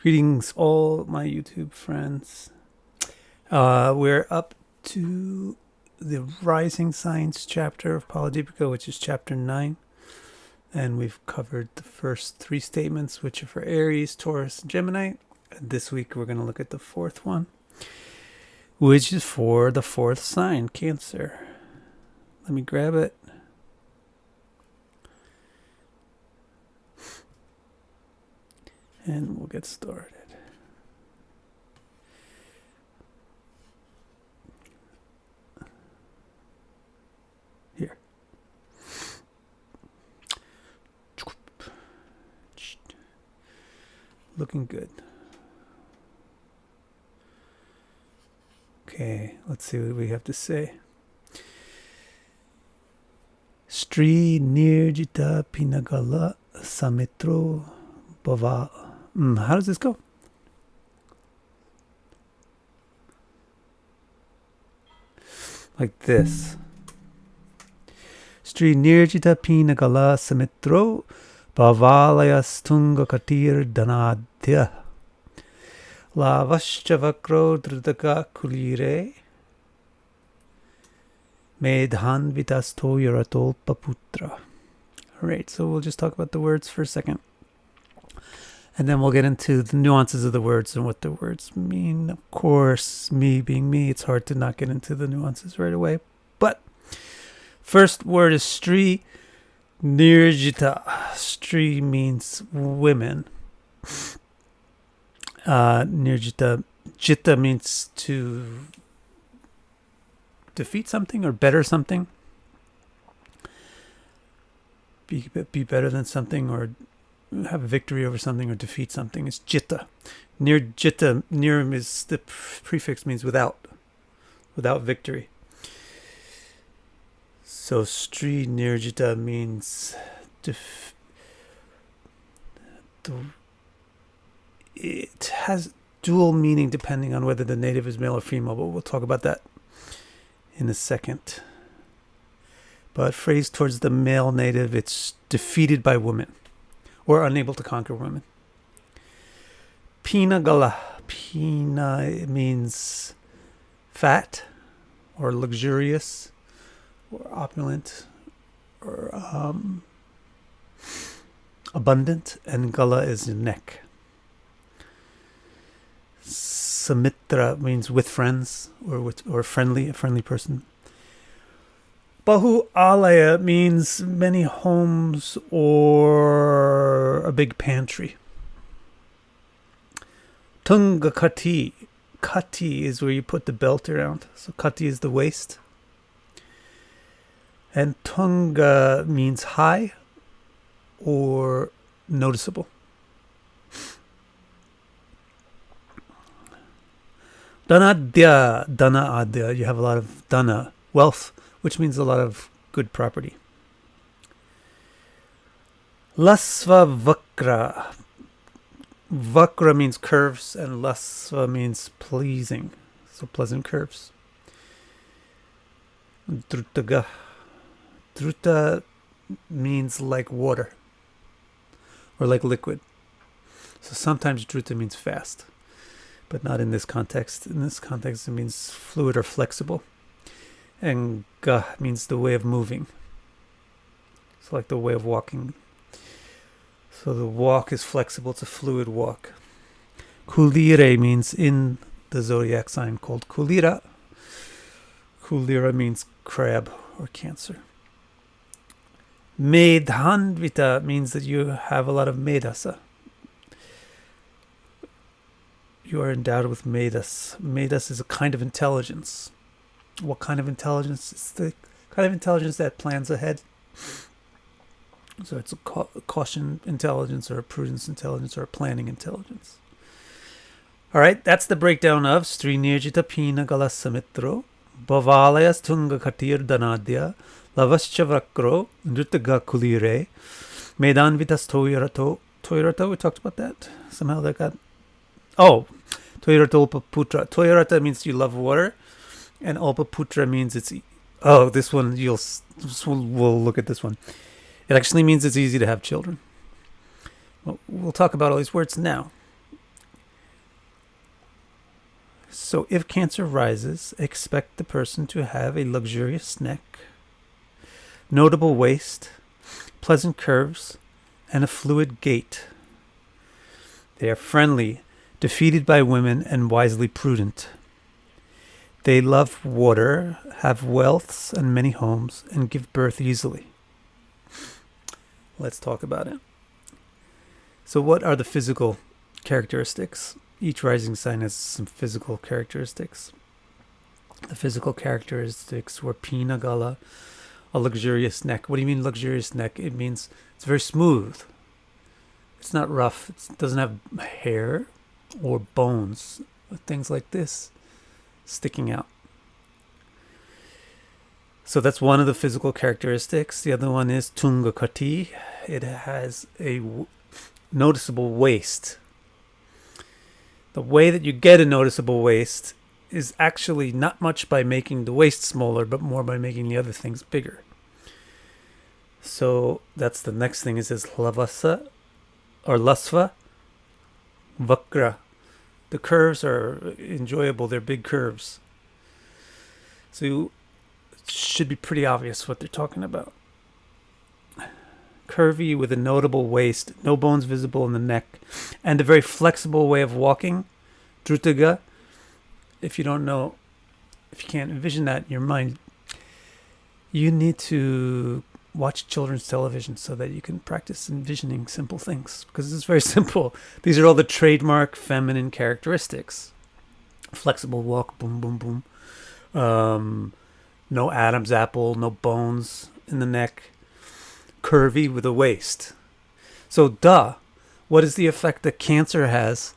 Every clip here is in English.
Greetings, all my YouTube friends. We're up to the Rising Signs chapter of Phaladeepika, which is chapter 9. And we've covered the first 3 statements, which are for Aries, Taurus, and Gemini. And this week we're going to look at the 4th one, which is for the 4th sign, Cancer. Let me grab it. And we'll get started. Here. Looking good. Okay, let's see what we have to say. Stri nirjita pinagala samitro bhava. How does this go? Like this. Stri nirjita pinagala samitro bhavalaya stunga katir danadya lavascha vakro drudaka kulire medhanvitas toyaratol paputra. Alright, so we'll just talk about the words for a second. And then we'll get into the nuances of the words and what the words mean. Of course, me being me, it's hard to not get into the nuances right away. But first word is Stri Nirjita. Stri means women. Nirjita. Jita means to defeat something or better something. Be better than something or have a victory over something or defeat something is Jita. Nirjita, nir is the prefix means without victory. So Stri Nirjita means it has dual meaning depending on whether the native is male or female, but we'll talk about that in a second. But phrased towards the male native, it's defeated by women or unable to conquer women. Pinagala. Pina means fat or luxurious or opulent or abundant, and gala is neck. Samitra means with friends or friendly, a friendly person. Bahu alaya means many homes or a big pantry. Tunga kati. Kati is where you put the belt around. So kati is the waist. And tunga means high or noticeable. Dhanadya. Dhana adya. You have a lot of dhana, wealth, which means a lot of good property. Lasva vakra. Vakra means curves, and lasva means pleasing. So pleasant curves. Drutaga. Druta means like water or like liquid. So sometimes druta means fast, but not in this context. In this context, it means fluid or flexible. And ga means the way of moving. It's like the way of walking. So the walk is flexible. It's a fluid walk. Kulire means in the zodiac sign called Kulira. Kulira means crab or Cancer. Medhanvita means that you have a lot of medasa. You are endowed with medas. Medas is a kind of intelligence. What kind of intelligence? It's the kind of intelligence that plans ahead. So it's a caution intelligence or a prudence intelligence or a planning intelligence. All right, that's the breakdown of Stri Nirjita Pina Gala Samitro Bhavalayas Tunga Katir Danadya Lavascha Vakro Nritaga Kulire Medanvitas Toyarato. Toyarata, we talked about that. Somehow that got... Oh, Toyarato Putra. Toyarata means you love water. And Alpaputra means it's... Oh, this one, we'll look at this one. It actually means it's easy to have children. Well, we'll talk about all these words now. So if Cancer rises, expect the person to have a luxurious neck, notable waist, pleasant curves, and a fluid gait. They are friendly, defeated by women, and wisely prudent. They love water, have wealths and many homes, and give birth easily. Let's talk about it. So what are the physical characteristics? Each rising sign has some physical characteristics. The physical characteristics were Pinagala, a luxurious neck. What do you mean luxurious neck? It means it's very smooth. It's not rough. It doesn't have hair or bones, things like this sticking out. So that's one of the physical characteristics. The other one is Tungakati. It has a noticeable waist. The way that you get a noticeable waist is actually not much by making the waist smaller, but more by making the other things bigger. So that's the next thing. It says Lavasa or Lasva Vakra. The curves are enjoyable. They're big curves. So it should be pretty obvious what they're talking about. Curvy with a notable waist, no bones visible in the neck, and a very flexible way of walking. Drutaga. If you don't know, if you can't envision that in your mind, you need to watch children's television so that you can practice envisioning simple things, because it's very simple. These are all the trademark feminine characteristics. Flexible walk, boom, boom, boom. No Adam's apple, no bones in the neck. Curvy with a waist. So, what is the effect that Cancer has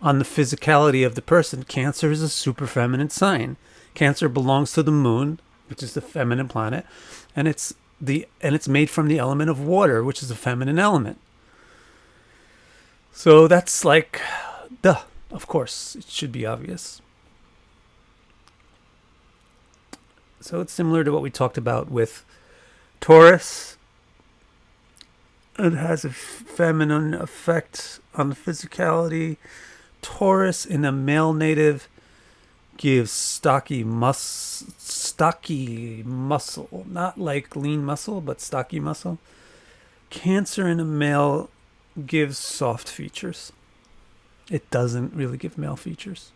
on the physicality of the person? Cancer is a super feminine sign. Cancer belongs to the moon, which is the feminine planet, and it's made from the element of water, which is a feminine element. So that's like, of course, it should be obvious. So it's similar to what we talked about with Taurus. It has a feminine effect on the physicality. Taurus in a male native gives stocky muscle, not like lean muscle, but stocky muscle. Cancer in a male gives soft features. It doesn't really give male features.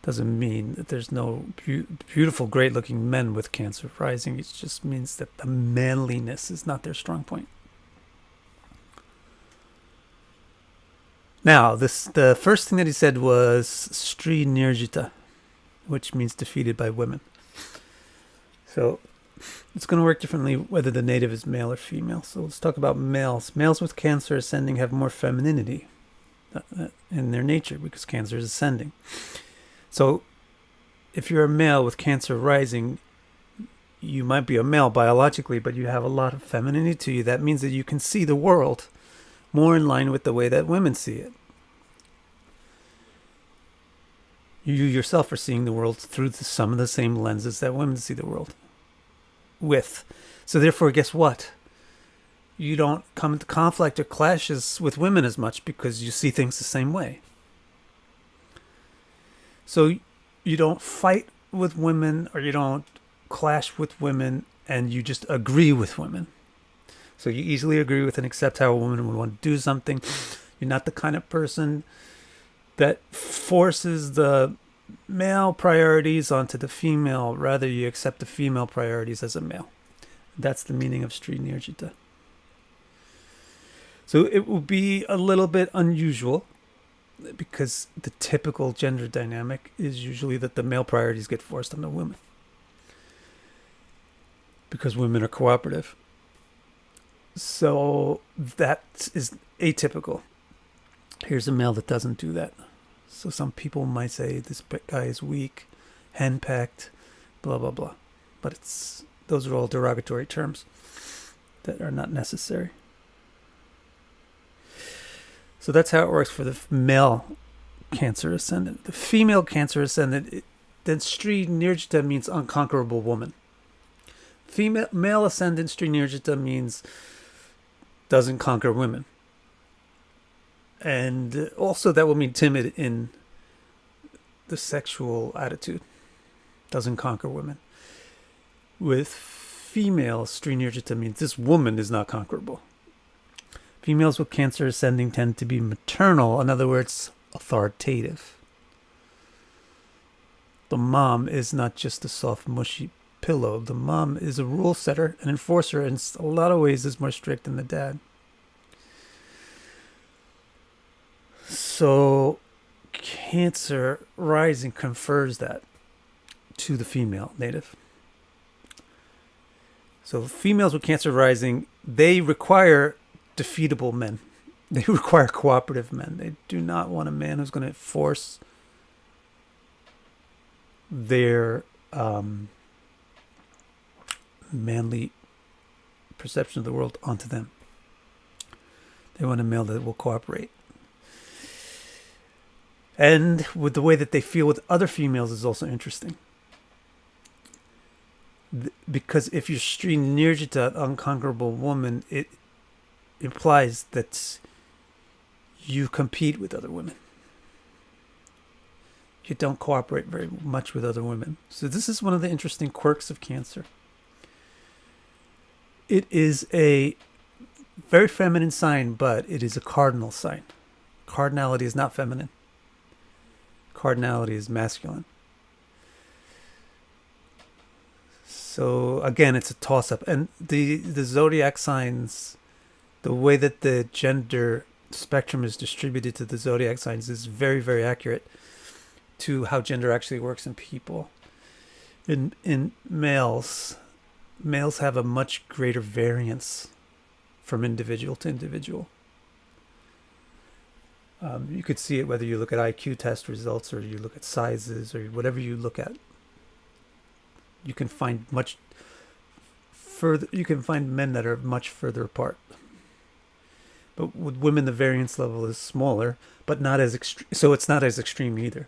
Doesn't mean that there's no beautiful, great-looking men with Cancer rising. It just means that the manliness is not their strong point. Now, the first thing that he said was Sri Nirjita, which means defeated by women. So it's going to work differently whether the native is male or female. So let's talk about males. Males with Cancer ascending have more femininity in their nature because Cancer is ascending. So if you're a male with Cancer rising, you might be a male biologically, but you have a lot of femininity to you. That means that you can see the world more in line with the way that women see it. You yourself are seeing the world through some of the same lenses that women see the world with. So therefore, guess what? You don't come into conflict or clashes with women as much because you see things the same way. So you don't fight with women or you don't clash with women, and you just agree with women. So you easily agree with and accept how a woman would want to do something. You're not the kind of person that forces the male priorities onto the female. Rather, you accept the female priorities as a male. That's the meaning of Sri Nirjita. So it will be a little bit unusual because the typical gender dynamic is usually that the male priorities get forced on the women because women are cooperative. So that is atypical. Here's a male that doesn't do that. So some people might say this guy is weak, henpecked, blah, blah, blah. But those are all derogatory terms that are not necessary. So that's how it works for the male Cancer ascendant. The female Cancer ascendant, then Sri Nirjita means unconquerable woman. Male ascendant Sri Nirjita means doesn't conquer women. And also that will mean timid in the sexual attitude. Doesn't conquer women. With females, Srinirjita means this woman is not conquerable. Females with Cancer ascending tend to be maternal, in other words, authoritative. The mom is not just a soft, mushy pillow. The mom is a rule setter, an enforcer, and in a lot of ways is more strict than the dad. So Cancer rising confers that to the female native. So females with Cancer rising, they require defeatable men. They require cooperative men. They do not want a man who's going to force their manly perception of the world onto them. They want a male that will cooperate. And with the way that they feel with other females is also interesting. Because if you're Srinirjita, unconquerable woman, it implies that you compete with other women. You don't cooperate very much with other women. So this is one of the interesting quirks of Cancer. It is a very feminine sign, but it is a cardinal sign. Cardinality is not feminine. Cardinality is masculine. So again, it's a toss-up. And the zodiac signs, the way that the gender spectrum is distributed to the zodiac signs is very, very accurate to how gender actually works in people. In males have a much greater variance from individual to individual. You could see it whether you look at IQ test results or you look at sizes or whatever you look at. You can find much further. You can find men that are much further apart. But with women, the variance level is smaller, but not as extreme. So it's not as extreme either.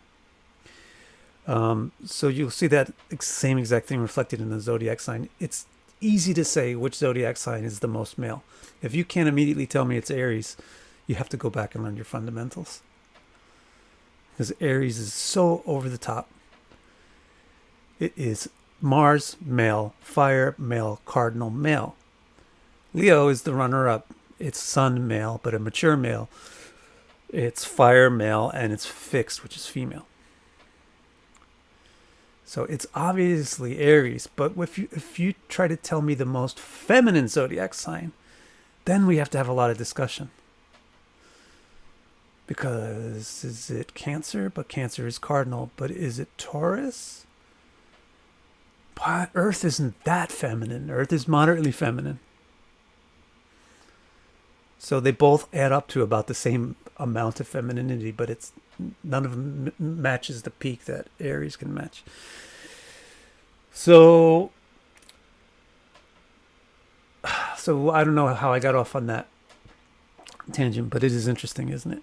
So you'll see that same exact thing reflected in the zodiac sign. It's easy to say which zodiac sign is the most male. If you can't immediately tell me it's Aries, you have to go back and learn your fundamentals. Because Aries is so over the top. It is Mars, male, fire, male, cardinal, male. Leo is the runner-up. It's sun, male, but a mature male. It's fire, male, and it's fixed, which is female. So it's obviously Aries, but if you try to tell me the most feminine zodiac sign, then we have to have a lot of discussion. Because is it Cancer? But Cancer is cardinal. But is it Taurus? But Earth isn't that feminine. Earth is moderately feminine. So they both add up to about the same amount of femininity, but it's none of them matches the peak that Aries can match. So I don't know how I got off on that tangent, but it is interesting, isn't it?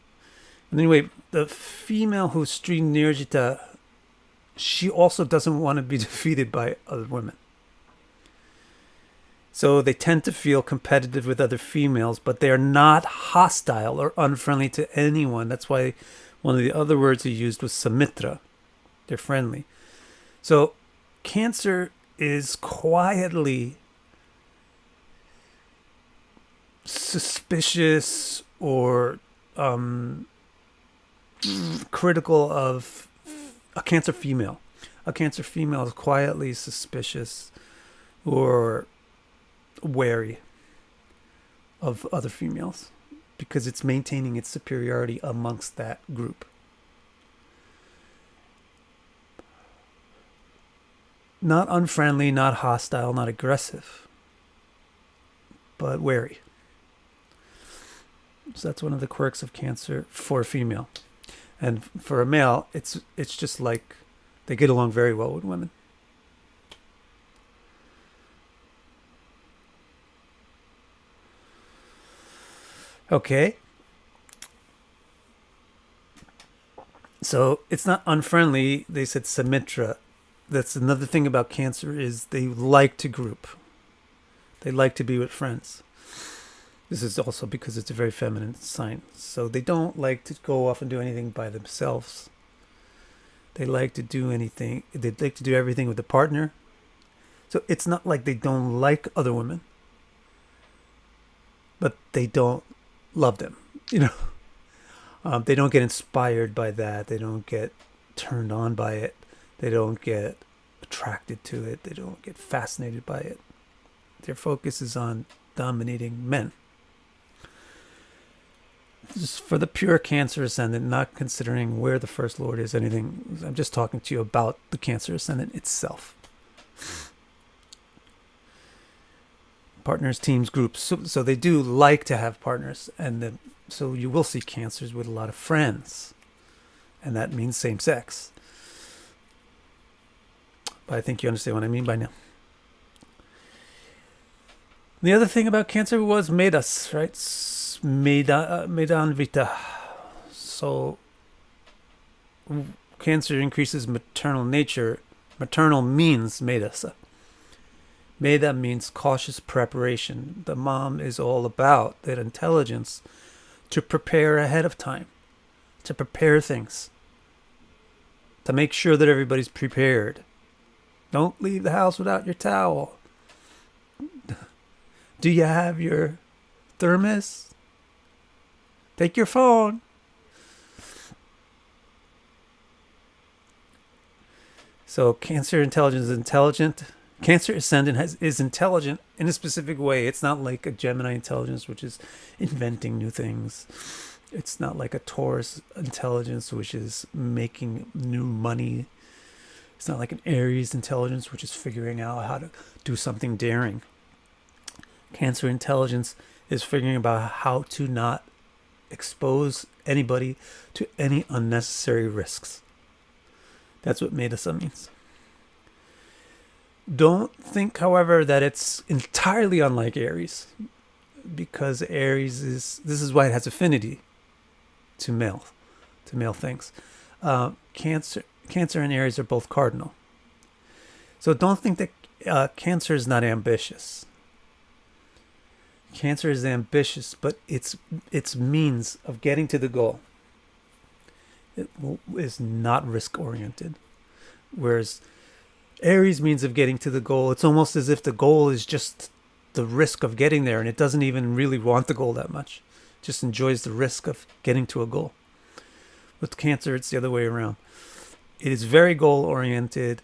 And anyway, the female who's Srinirjita, she also doesn't want to be defeated by other women. So they tend to feel competitive with other females, but they are not hostile or unfriendly to anyone. That's why one of the other words he used was Samitra. They're friendly. So Cancer is quietly suspicious or critical of a Cancer female. A Cancer female is quietly suspicious or wary of other females because it's maintaining its superiority amongst that group. Not unfriendly, not hostile, not aggressive, but wary. So that's one of the quirks of Cancer for a female. And for a male, it's just like they get along very well with women. Okay. So it's not unfriendly. They said Samitra. That's another thing about Cancer is they like to group. They like to be with friends. This is also because it's a very feminine sign. So they don't like to go off and do anything by themselves. They like to do anything. They like to do everything with a partner. So it's not like they don't like other women, but they don't love them. They don't get inspired by that. They don't get turned on by it. They don't get attracted to it. They don't get fascinated by it. Their focus is on dominating men. Just for the pure Cancer ascendant, not considering where the first lord is, anything. I'm just talking to you about the Cancer ascendant itself. Partners, teams, groups. So they do like to have partners, and so you will see Cancers with a lot of friends, and that means same sex. But I think you understand what I mean by now. The other thing about Cancer was Medas, right? Medan Vita. So Cancer increases maternal nature. Maternal means Medasa. Meda means cautious preparation. The mom is all about that intelligence to prepare ahead of time, to prepare things, to make sure that everybody's prepared. Don't leave the house without your towel. Do you have your thermos? Take your phone. So Cancer intelligence is intelligent. Cancer ascendant is intelligent in a specific way. It's not like a Gemini intelligence, which is inventing new things. It's not like a Taurus intelligence, which is making new money. It's not like an Aries intelligence, which is figuring out how to do something daring. Cancer intelligence is figuring out how to not expose anybody to any unnecessary risks. That's what Medasa means. Don't think, however, that it's entirely unlike Aries, because Aries this is why it has affinity to male things. Cancer and Aries are both cardinal. So don't think that Cancer is not ambitious. Cancer is ambitious, but its means of getting to the goal is not risk-oriented. Whereas Aries' means of getting to the goal, it's almost as if the goal is just the risk of getting there, and it doesn't even really want the goal that much. It just enjoys the risk of getting to a goal. With Cancer, it's the other way around. It is very goal-oriented,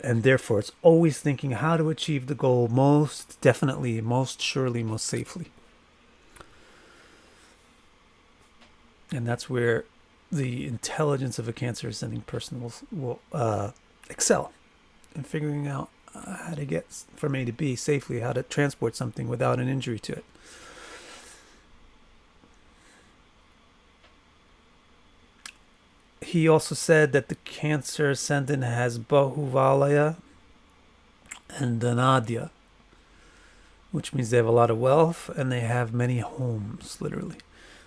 and therefore it's always thinking how to achieve the goal most definitely, most surely, most safely. And that's where the intelligence of a Cancer ascending person will excel in figuring out how to get from A to B safely, how to transport something without an injury to it. He also said that the Cancer ascendant has Bahuvalaya and Dhanadya, which means they have a lot of wealth and they have many homes, literally.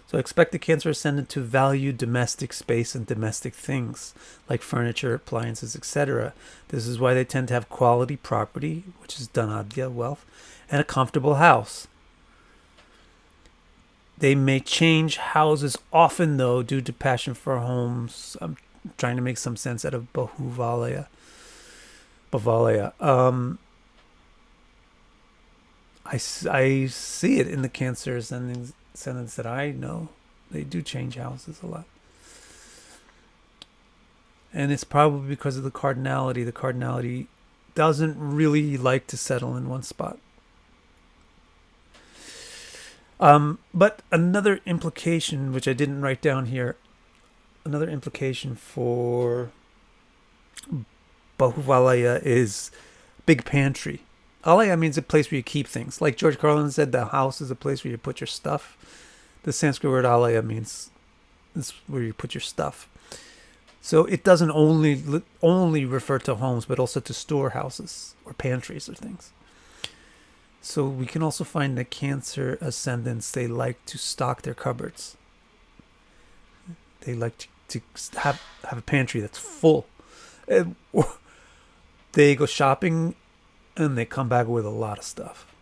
So expect the Cancer ascendant to value domestic space and domestic things, like furniture, appliances, etc. This is why they tend to have quality property, which is Dhanadya, wealth, and a comfortable house. They may change houses often, though, due to passion for homes. I'm trying to make some sense out of Bahuvalaya. I see it in the Cancer ascendants that I know. They do change houses a lot. And it's probably because of the cardinality. The cardinality doesn't really like to settle in one spot. But another implication, which I didn't write down here, another implication for Bahuvalaya is big pantry. Alaya means a place where you keep things. Like George Carlin said, the house is a place where you put your stuff. The Sanskrit word alaya means it's where you put your stuff. So it doesn't only refer to homes, but also to storehouses or pantries or things. So we can also find that Cancer ascendants, they like to stock their cupboards. They like to have a pantry that's full. They go shopping and they come back with a lot of stuff.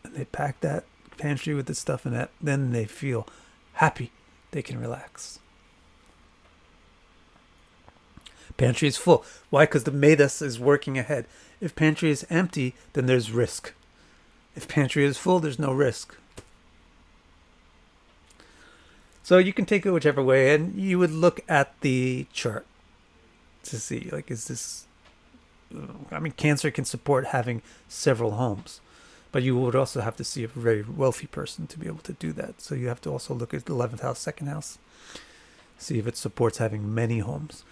And they pack that pantry with the stuff in it, then they feel happy. They can relax. Pantry is full. Why? Because the Medas is working ahead. If pantry is empty, then there's risk. If pantry is full, there's no risk. So you can take it whichever way, and you would look at the chart to see, like, is this... I mean, Cancer can support having several homes, but you would also have to see a very wealthy person to be able to do that. So you have to also look at the 11th house, second house, see if it supports having many homes.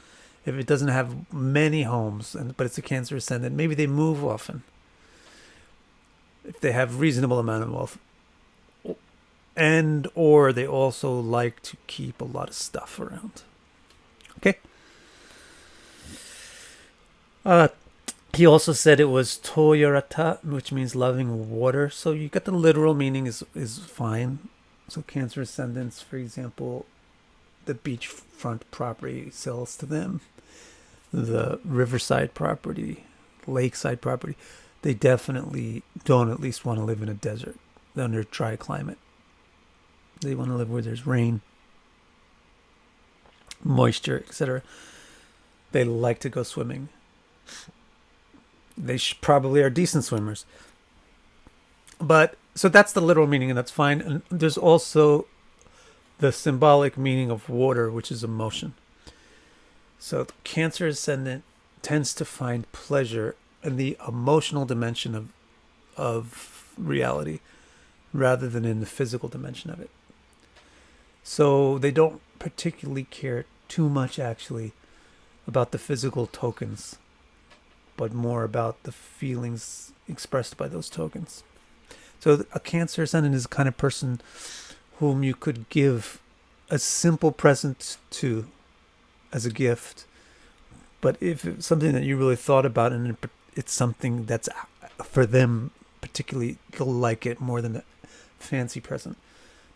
If it doesn't have many homes, but it's a Cancer ascendant, maybe they move often. If they have reasonable amount of wealth, and or they also like to keep a lot of stuff around. Okay. He also said it was Toyorata, which means loving water. So you got the literal meaning is fine. So Cancer ascendants, for example, the beachfront property sells to them. The riverside property, lakeside property, they definitely don't at least want to live in a desert under dry climate. They want to live where there's rain, moisture, etc. They like to go swimming. They probably are decent swimmers. But, so that's the literal meaning, and that's fine. And there's also the symbolic meaning of water, which is emotion. So the Cancer ascendant tends to find pleasure in the emotional dimension of reality rather than in the physical dimension of it. So they don't particularly care too much, actually, about the physical tokens, but more about the feelings expressed by those tokens. So a Cancer ascendant is the kind of person whom you could give a simple present to as a gift, but if it's something that you really thought about and it's something that's for them particularly, they'll like it more than a fancy present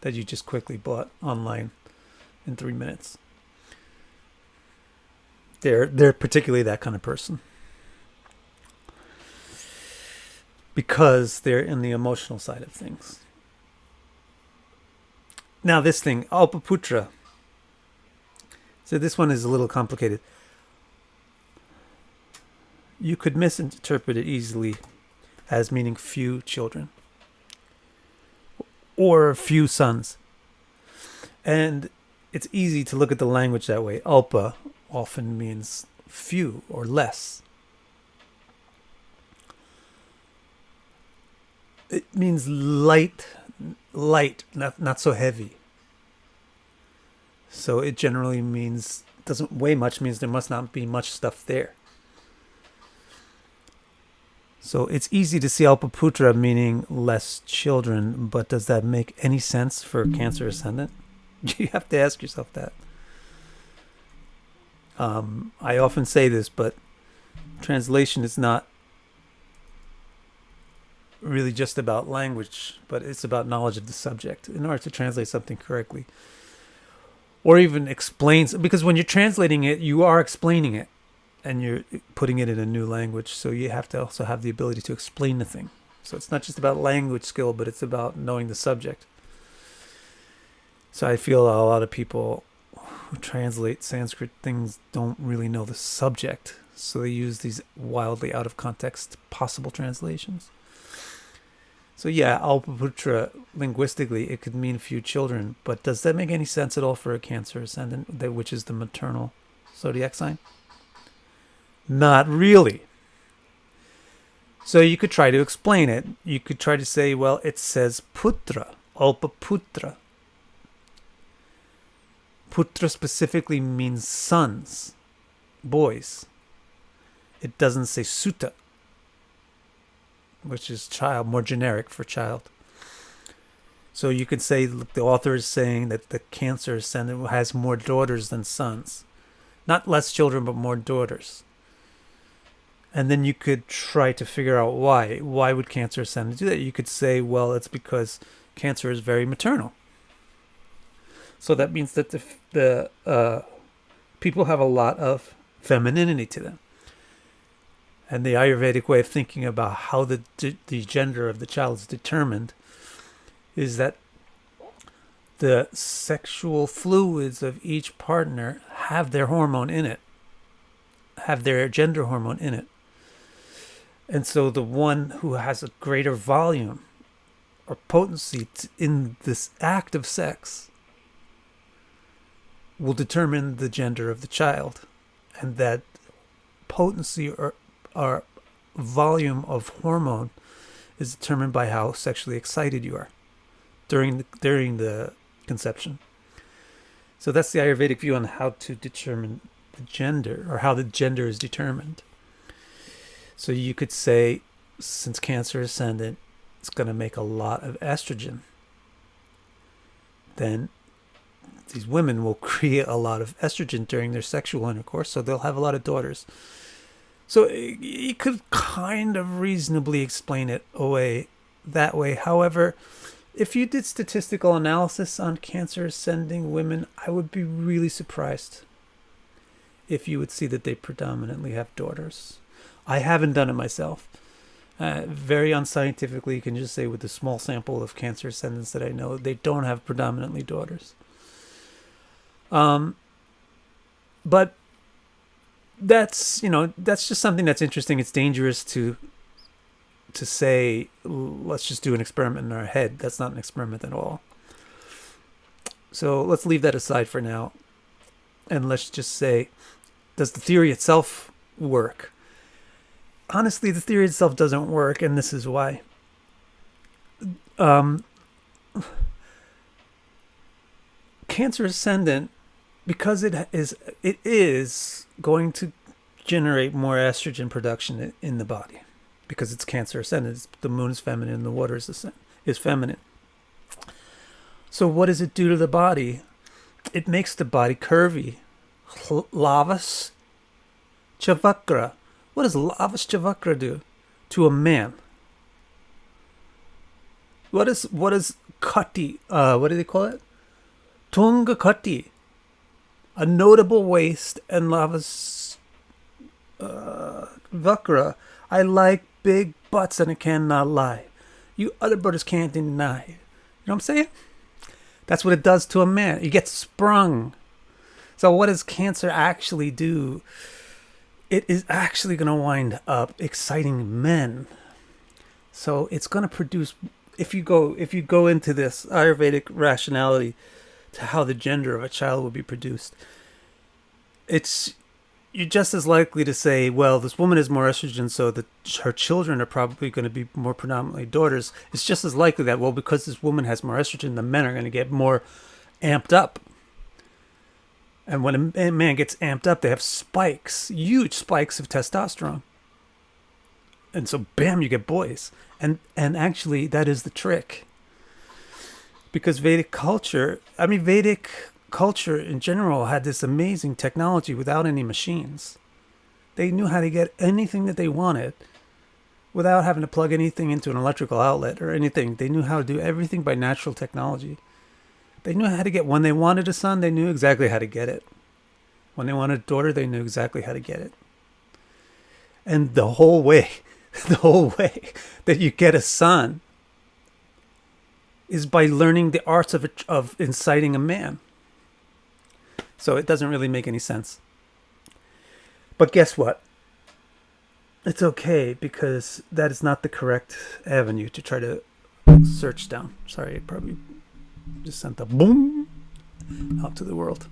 that you just quickly bought online in 3 minutes. They're particularly that kind of person, because they're in the emotional side of things. Now this thing, Alpaputra. So this one is a little complicated. You could misinterpret it easily as meaning few children or few sons. And it's easy to look at the language that way. Alpa often means few or less. It means light, not so heavy. So it generally means, doesn't weigh much, means there must not be much stuff there. So it's easy to see Alpaputra meaning less children, but does that make any sense for Cancer ascendant? You have to ask yourself that. I often say this, but translation is not really just about language, but it's about knowledge of the subject in order to translate something correctly. Or even explains, because when you're translating it, you are explaining it and you're putting it in a new language. So you have to also have the ability to explain the thing. So it's not just about language skill, but it's about knowing the subject. So I feel a lot of people who translate Sanskrit things don't really know the subject. So they use these wildly out of context possible translations. So yeah, Alpaputra, linguistically, it could mean few children, but does that make any sense at all for a Cancer ascendant, which is the maternal zodiac sign? Not really. So you could try to explain it. You could try to say, well, it says putra, Alpaputra. Putra specifically means sons, boys. It doesn't say Sutta, which is child, more generic for child. So you could say, look, the author is saying that the Cancer ascendant has more daughters than sons. Not less children, but more daughters. And then you could try to figure out why. Why would Cancer ascendant do that? You could say, well, it's because Cancer is very maternal. So that means that the people have a lot of femininity to them. And the Ayurvedic way of thinking about how the gender of the child is determined is that the sexual fluids of each partner have their hormone in it, have their gender hormone in it. And so the one who has a greater volume or potency in this act of sex will determine the gender of the child. And that potency or volume of hormone is determined by how sexually excited you are during the conception. So that's the Ayurvedic view on how to determine the gender, or how the gender is determined. So you could say, since Cancer ascendant is going to make a lot of estrogen, then these women will create a lot of estrogen during their sexual intercourse, so they'll have a lot of daughters. So you could kind of reasonably explain it away that way. However, if you did statistical analysis on Cancer ascending women, I would be really surprised if you would see that they predominantly have daughters. I haven't done it myself. Very unscientifically, you can just say with the small sample of Cancer ascendants that I know, they don't have predominantly daughters. But that's just something that's interesting. It's dangerous to say, let's just do an experiment in our head. That's not an experiment at all. So let's leave that aside for now. And let's just say, does the theory itself work? Honestly, the theory itself doesn't work, and this is why. Cancer ascendant, because it is going to generate more estrogen production in the body, because it's Cancer ascendant. The moon is feminine, and the water is feminine. So what does it do to the body? It makes the body curvy. Lavas Chavakra. What does Lavas Chavakra do to a man? What is Kati? What do they call it? Tunga Kati. A notable waist and Lavas Vakra. I like big butts and I cannot lie. You other brothers can't deny. You know what I'm saying? That's what it does to a man. You get sprung. So what does Cancer actually do? It is actually going to wind up exciting men. So it's going to produce, if you go into this Ayurvedic rationality to how the gender of a child will be produced, you're just as likely to say, well, this woman has more estrogen, so that her children are probably going to be more predominantly daughters. It's just as likely that, well, because this woman has more estrogen, the men are going to get more amped up. And when a man gets amped up, they have spikes, huge spikes of testosterone. And so, bam, you get boys. And actually, that is the trick. Because Vedic culture in general had this amazing technology without any machines. They knew how to get anything that they wanted without having to plug anything into an electrical outlet or anything. They knew how to do everything by natural technology. They knew how to get, when they wanted a son, they knew exactly how to get it. When they wanted a daughter, they knew exactly how to get it. And the whole way that you get a son is by learning the arts of inciting a man. So it doesn't really make any sense. But guess what? It's okay, because that is not the correct avenue to try to search down. Sorry, I probably just sent a boom out to the world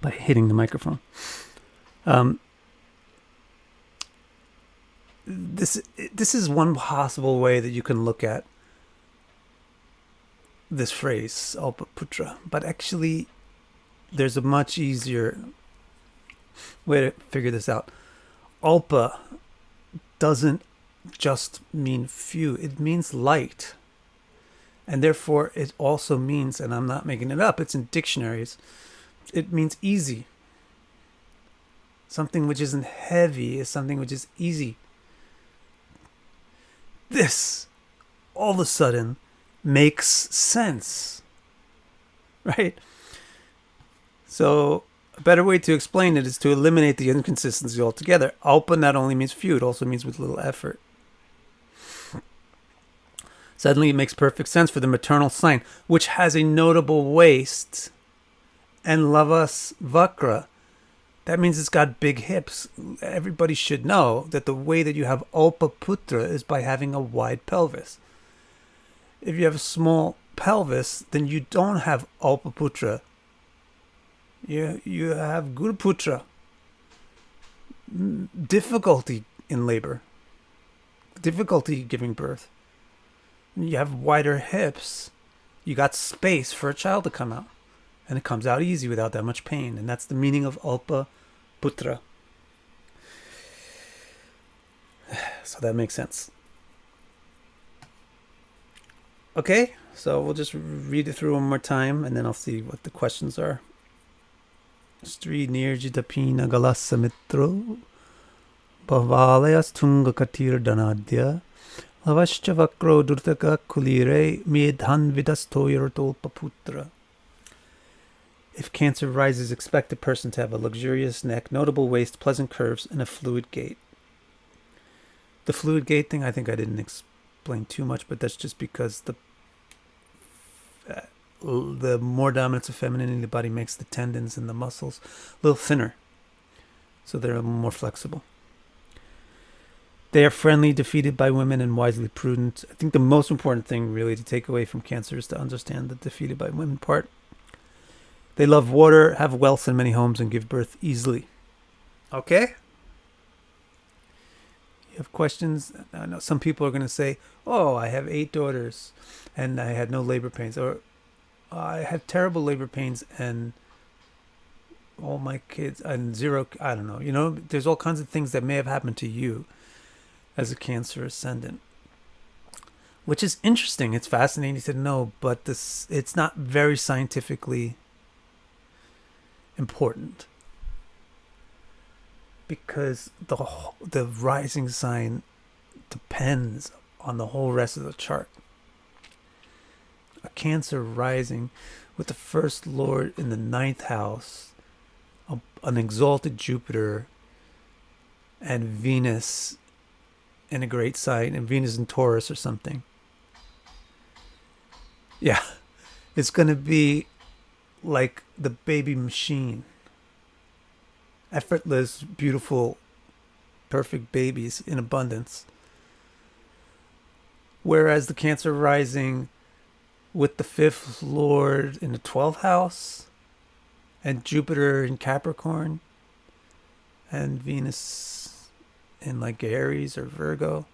by hitting the microphone. This is one possible way that you can look at this phrase, Alpa Putra. But actually, there's a much easier way to figure this out. Alpa doesn't just mean few. It means light. And therefore, it also means, and I'm not making it up, it's in dictionaries, it means easy. Something which isn't heavy is something which is easy. This, all of a sudden, makes sense. Right? So, a better way to explain it is to eliminate the inconsistency altogether. Alpa not only means few, it also means with little effort. Suddenly it makes perfect sense for the maternal sign, which has a notable waist, and lavas vakra. That means it's got big hips. Everybody should know that the way that you have Alpaputra is by having a wide pelvis. If you have a small pelvis, then you don't have Alpaputra. You have Guruputra. Difficulty in labor. Difficulty giving birth. You have wider hips. You got space for a child to come out. And it comes out easy without that much pain. And that's the meaning of Alpaputra. So that makes sense. Okay, so we'll just read it through one more time, and then I'll see what the questions are. Stri nirjitapina galasamitro bhavalayas tunga katir danadya lavashcha vakro durtaka kulire medhan vidastoyartolpaputra. If Cancer rises, expect the person to have a luxurious neck, notable waist, pleasant curves, and a fluid gait. The fluid gait thing, I think I didn't explain too much, but that's just because the more dominance of femininity in the body makes the tendons and the muscles a little thinner, so they're a little more flexible. They are friendly, defeated by women, and wisely prudent. I think the most important thing really to take away from Cancer is to understand the defeated by women part. They love water, have wealth in many homes, and give birth easily. Okay? You have questions? I know some people are going to say, oh, I have 8 daughters and I had no labor pains. Or I had terrible labor pains and all my kids and 0, I don't know. You know, there's all kinds of things that may have happened to you as a Cancer ascendant. Which is interesting. It's fascinating to know, but it's not very scientifically important, because the rising sign depends on the whole rest of the chart. A Cancer rising with the first lord in the 9th house, an exalted Jupiter, and Venus in a great sign, and Venus in Taurus or something. Yeah, it's going to be like the baby machine. Effortless, beautiful, perfect babies in abundance. Whereas the Cancer rising with the 5th lord in the 12th house and Jupiter in Capricorn and Venus in like Aries or Virgo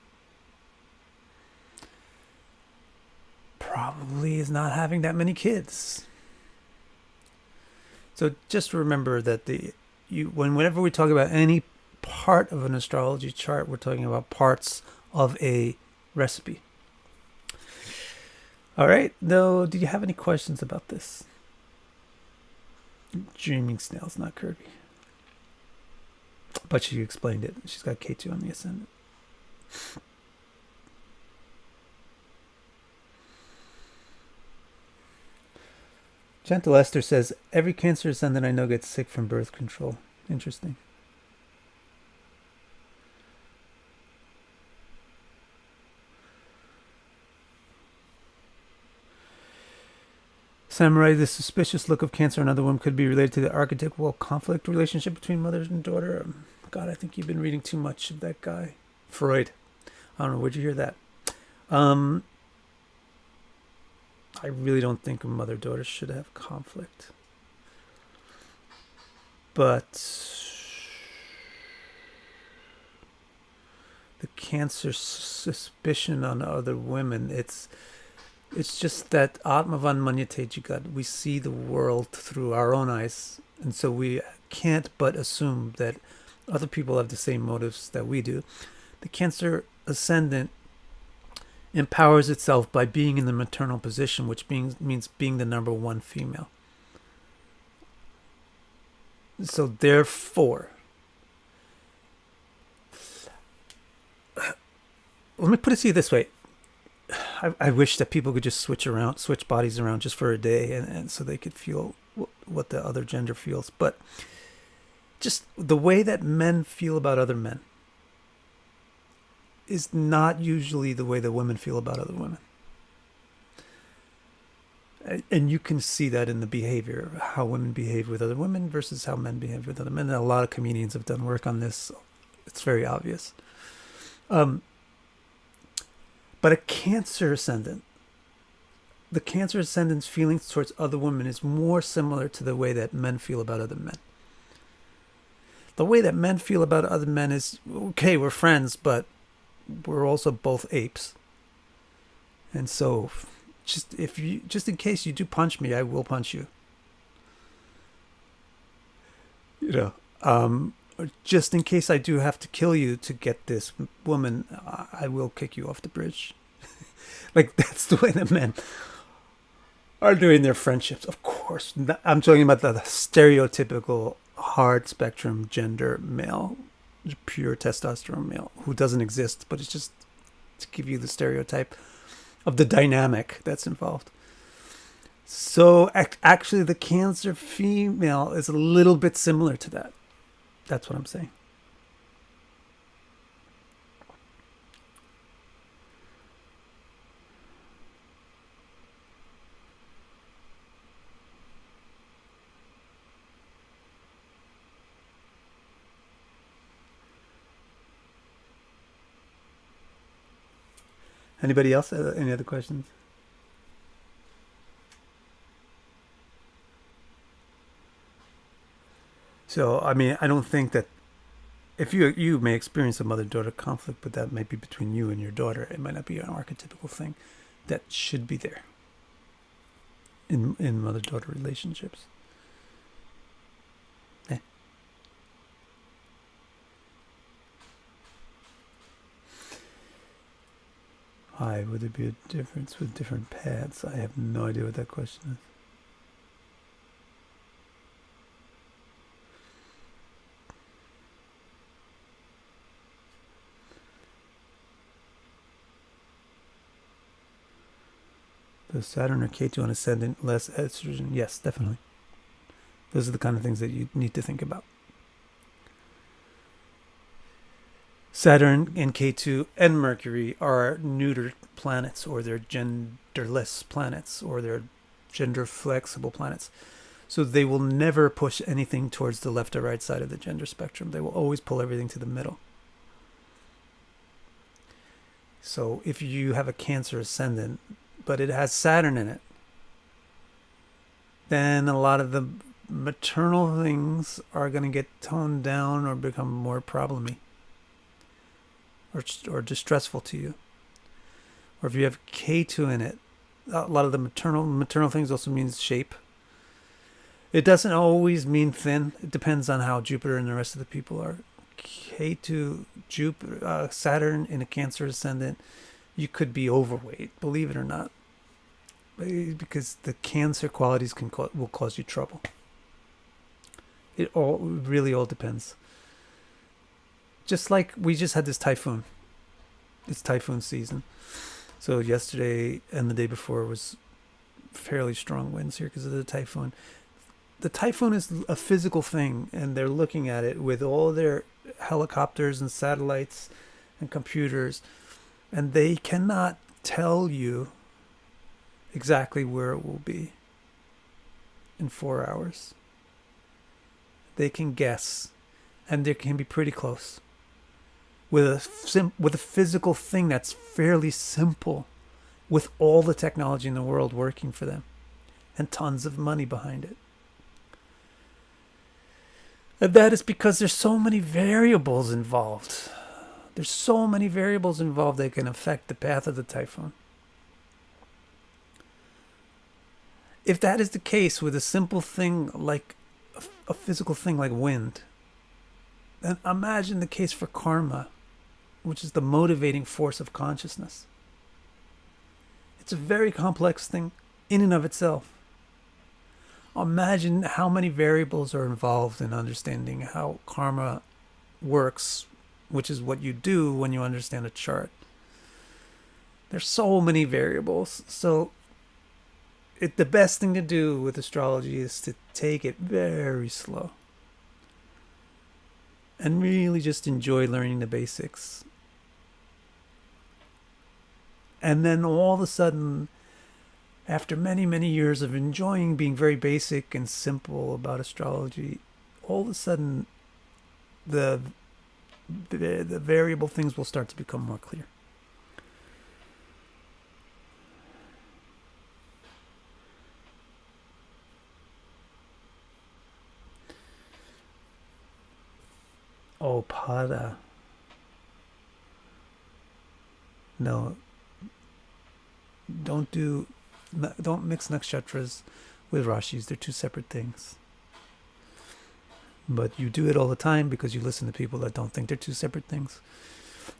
probably is not having that many kids. So just remember that whenever we talk about any part of an astrology chart, we're talking about parts of a recipe. All right. Though, do you have any questions about this? Dreaming snail's not Kirby, but she explained it. She's got K2 on the ascendant. Gentle Esther says, every Cancer ascendant I know gets sick from birth control. Interesting. Samurai, the suspicious look of Cancer on other women could be related to the archetypal conflict relationship between mother and daughter. God, I think you've been reading too much of that guy. Freud. I don't know, where'd you hear that? I really don't think a mother-daughter should have conflict. But the Cancer suspicion on other women, it's just that Atmavan Manyate Jigad, we see the world through our own eyes, and so we can't but assume that other people have the same motives that we do. The Cancer ascendant empowers itself by being in the maternal position, which means being the number 1 female. So therefore, let me put it to you this way. I wish that people could just switch bodies around just for a day, and so they could feel what the other gender feels. But just the way that men feel about other men is not usually the way that women feel about other women. And you can see that in the behavior, how women behave with other women versus how men behave with other men. And a lot of comedians have done work on this. It's very obvious. But a Cancer ascendant, the Cancer ascendant's feelings towards other women is more similar to the way that men feel about other men. The way that men feel about other men is, okay, we're friends, but we're also both apes. And so just in case you do punch me, I will punch you. Just in case I do have to kill you to get this woman, I will kick you off the bridge. Like, that's the way that men are doing their friendships. Of course, I'm talking about the stereotypical hard spectrum gender male, pure testosterone male, who doesn't exist, but it's just to give you the stereotype of the dynamic that's involved. So actually the Cancer female is a little bit similar to that. That's what I'm saying. Anybody else? Any other questions? So, I mean, I don't think that if you may experience a mother-daughter conflict, but that might be between you and your daughter. It might not be an archetypical thing that should be there in mother-daughter relationships. Why would there be a difference with different paths? I have no idea what that question is. Does Saturn or Ketu on ascendant less estrogen? Yes, definitely. Those are the kind of things that you need to think about. Saturn and Ketu and Mercury are neutered planets, or they're genderless planets, or they're gender flexible planets. So they will never push anything towards the left or right side of the gender spectrum. They will always pull everything to the middle. So if you have a Cancer ascendant, but it has Saturn in it, then a lot of the maternal things are going to get toned down or become more problemy. Or distressful to you. Or if you have K2 in it, a lot of the maternal things also means shape. It doesn't always mean thin. It depends on how Jupiter and the rest of the people are. K2, Jupiter, Saturn in a Cancer ascendant, you could be overweight, believe it or not, because the Cancer qualities will cause you trouble. It really all depends. Just like we just had this typhoon. It's typhoon season. So yesterday and the day before was fairly strong winds here because of the typhoon. The typhoon is a physical thing, and they're looking at it with all their helicopters and satellites and computers, and they cannot tell you exactly where it will be in 4 hours. They can guess, and they can be pretty close. With a physical thing that's fairly simple, with all the technology in the world working for them, and tons of money behind it. And that is because there's so many variables involved. There's so many variables involved that can affect the path of the typhoon. If that is the case with a simple thing like a physical thing like wind, then imagine the case for karma, which is the motivating force of consciousness. It's a very complex thing in and of itself. Imagine how many variables are involved in understanding how karma works, which is what you do when you understand a chart. There's so many variables. So the best thing to do with astrology is to take it very slow and really just enjoy learning the basics. And then all of a sudden, after many, many years of enjoying being very basic and simple about astrology, all of a sudden the variable things will start to become more clear. Oh, Pada. No, don't mix nakshatras with rashis. They're two separate things. But you do it all the time because you listen to people that don't think they're two separate things.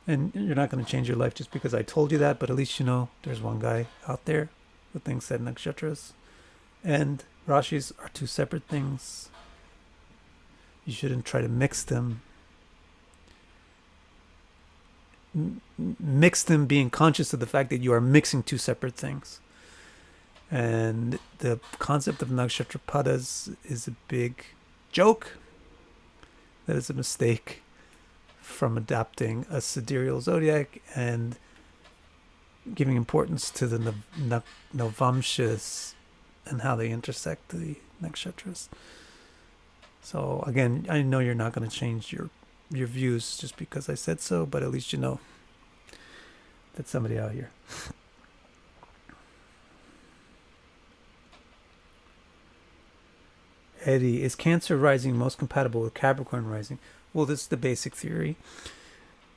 And you're not going to change your life just because I told you that, but at least you know there's one guy out there who thinks that nakshatras and rashis are two separate things. You shouldn't try to mix them. Mix them being conscious of the fact that you are mixing two separate things. And the concept of nakshatra padas is a big joke. That is a mistake from adapting a sidereal zodiac and giving importance to the Navamshas and how they intersect the nakshatras. So again, I know you're not going to change your views just because I said so, but at least you know that somebody out here. Eddie, is Cancer rising most compatible with Capricorn rising? Well, this is the basic theory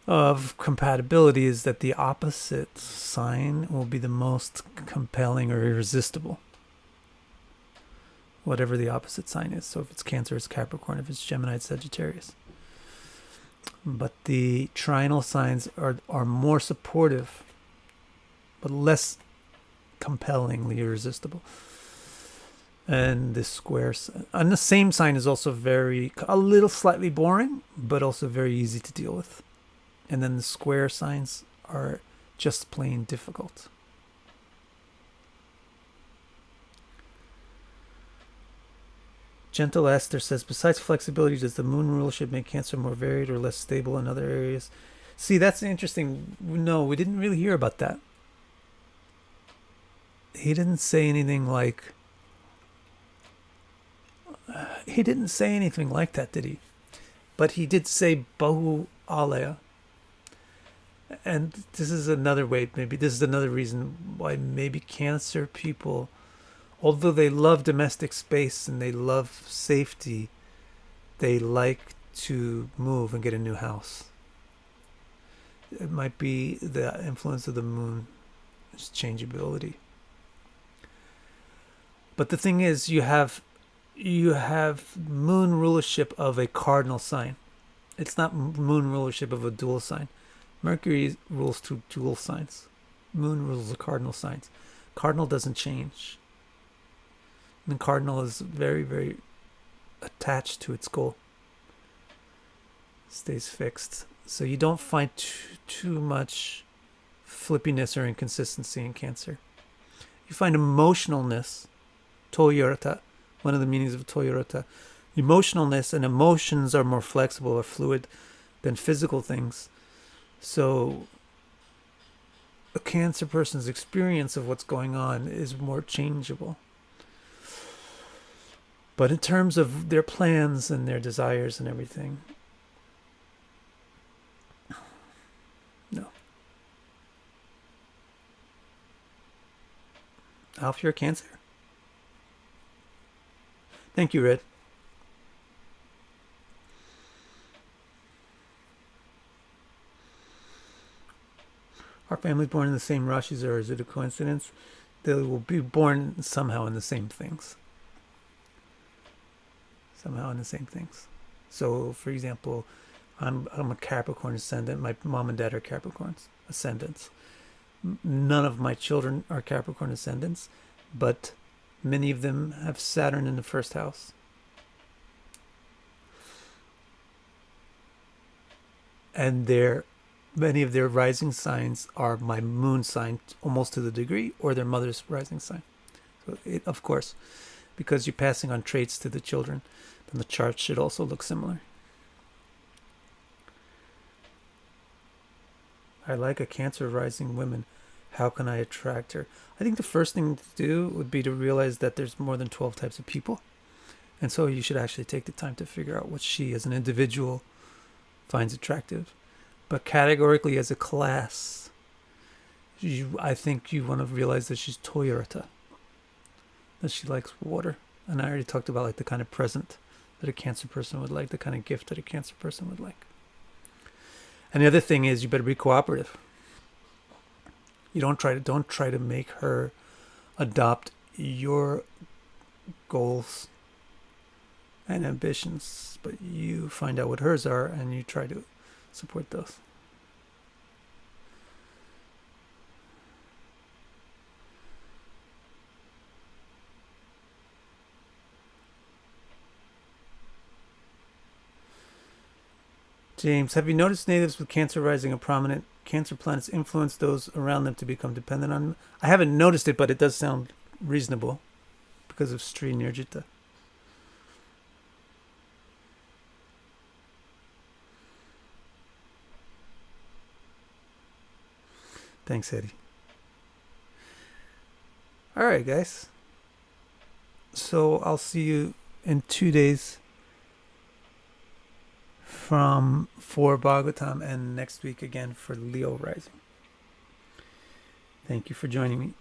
of compatibility, is that the opposite sign will be the most compelling or irresistible. Whatever the opposite sign is. So if it's Cancer, it's Capricorn. If it's Gemini, it's Sagittarius. But the trinal signs are more supportive, but less compellingly irresistible. And the square and the same sign is also a little slightly boring, but also very easy to deal with. And then the square signs are just plain difficult. Gentle Esther says, besides flexibility, does the moon rulership make Cancer more varied or less stable in other areas? See, that's interesting. No, we didn't really hear about that. He didn't say anything like that, did he? But he did say Bahu Alaya. And this is another way, maybe this is another reason why maybe Cancer people, although they love domestic space and they love safety, they like to move and get a new house. It might be the influence of the moon, its changeability. But the thing is, you have moon rulership of a cardinal sign. It's not moon rulership of a dual sign. Mercury rules two dual signs. Moon rules the cardinal signs. Cardinal doesn't change. And cardinal is very, very attached to its goal. Stays fixed. So you don't find too much flippiness or inconsistency in Cancer. You find emotionalness, toyorata, one of the meanings of toyorata. Emotionalness and emotions are more flexible or fluid than physical things. So a Cancer person's experience of what's going on is more changeable. But in terms of their plans and their desires and everything, no. Alf, you're a Cancer? Thank you, Red. Our family's born in the same Rashis, or is it a coincidence? They will be born somehow in the same things. So, for example, I'm a Capricorn ascendant. My mom and dad are Capricorns ascendants. None of my children are Capricorn ascendants, but many of them have Saturn in the first house. And many of their rising signs are my moon sign, almost to the degree, or their mother's rising sign. So of course, because you're passing on traits to the children, then the chart should also look similar. I like a Cancer rising woman. How can I attract her? I think the first thing to do would be to realize that there's more than 12 types of people. And so you should actually take the time to figure out what she as an individual finds attractive. But categorically as a class, I think you want to realize that she's Toyota, that she likes water. And I already talked about like the kind of present that a Cancer person would like, the kind of gift that a Cancer person would like. And the other thing is you better be cooperative. You don't try to make her adopt your goals and ambitions, but you find out what hers are and you try to support those. James, have you noticed natives with Cancer rising and prominent Cancer planets influence those around them to become dependent on them? I haven't noticed it, but it does sound reasonable because of Sri Nirjita. Thanks, Eddie. All right, guys. So I'll see you in 2 days for Bhagavatam and next week again for Leo rising. Thank you for joining me.